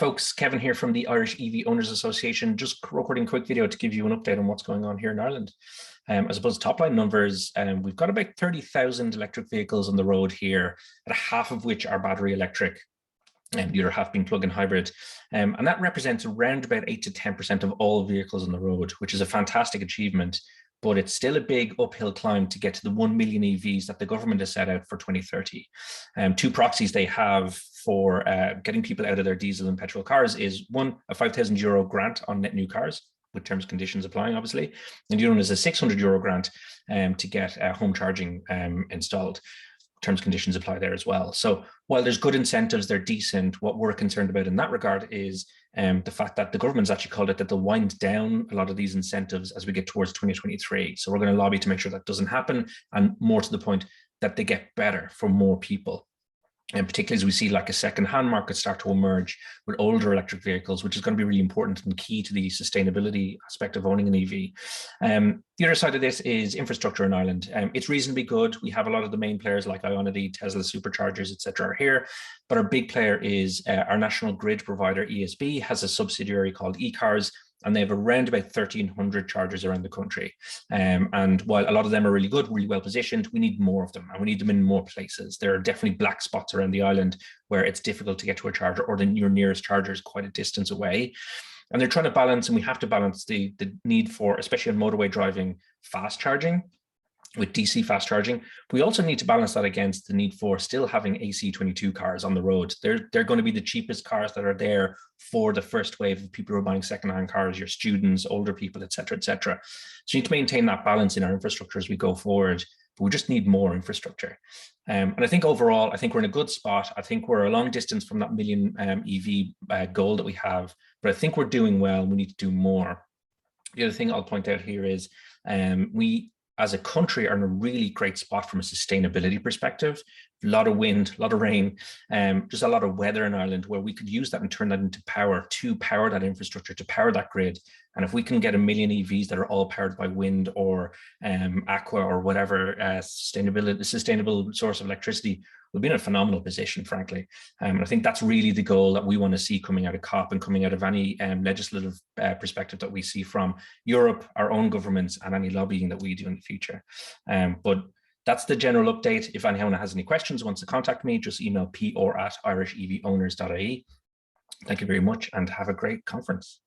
folks, Kevin here from the Irish EV Owners Association, just recording a quick video to give you an update on what's going on here in Ireland. I suppose top line numbers, we've got about 30,000 electric vehicles on the road here, at half of which are battery electric and the other half being plug-in hybrid. And that represents around about 8 to 10% of all vehicles on the road, which is a fantastic achievement. But it's still a big uphill climb to get to the 1 million EVs that the government has set out for 2030. Two proxies they have for getting people out of their diesel and petrol cars is one, a €5,000 grant on net new cars, with terms and conditions applying, obviously. And the other one is a €600 grant to get home charging installed. Terms and conditions apply there as well. So while there's good incentives, they're decent. What we're concerned about in that regard is the fact that the government's actually called it that they'll wind down a lot of these incentives as we get towards 2023. So we're going to lobby to make sure that doesn't happen, and more to the point, that they get better for more people. And particularly as we see like a second-hand market start to emerge with older electric vehicles, which is going to be really important and key to the sustainability aspect of owning an EV. The other side of this is infrastructure in Ireland. It's reasonably good. We have a lot of the main players like Ionity, Tesla superchargers, etc. are here. But our big player is our national grid provider, ESB, has a subsidiary called eCars, and they have around about 1,300 chargers around the country. And while a lot of them are really good, really well positioned, we need more of them, and we need them in more places. There are definitely black spots around the island where it's difficult to get to a charger, or your nearest charger is quite a distance away. And they're trying to balance, and we have to balance the need for, especially on motorway driving, fast charging with DC fast charging. We also need to balance that against the need for still having AC22 cars on the road. They're going to be the cheapest cars that are there for the first wave of people who are buying secondhand cars, your students, older people, etc., etc. So you need to maintain that balance in our infrastructure as we go forward, but we just need more infrastructure. And I think overall, I think we're in a good spot. I think we're a long distance from that million EV goal that we have, but I think we're doing well. We need to do more. The other thing I'll point out here is we, as a country, are in a really great spot from a sustainability perspective. A lot of wind, a lot of rain, just a lot of weather in Ireland, where we could use that and turn that into power to power that infrastructure, to power that grid. And if we can get 1 million EVs that are all powered by wind or aqua or whatever sustainable source of electricity, we'll be in a phenomenal position, frankly. And I think that's really the goal that we want to see coming out of COP and coming out of any legislative perspective that we see from Europe, our own governments, and any lobbying that we do in the future. But that's the general update. If anyone has any questions, wants to contact me, just email p@irishevowners.ie. Thank you very much, and have a great conference.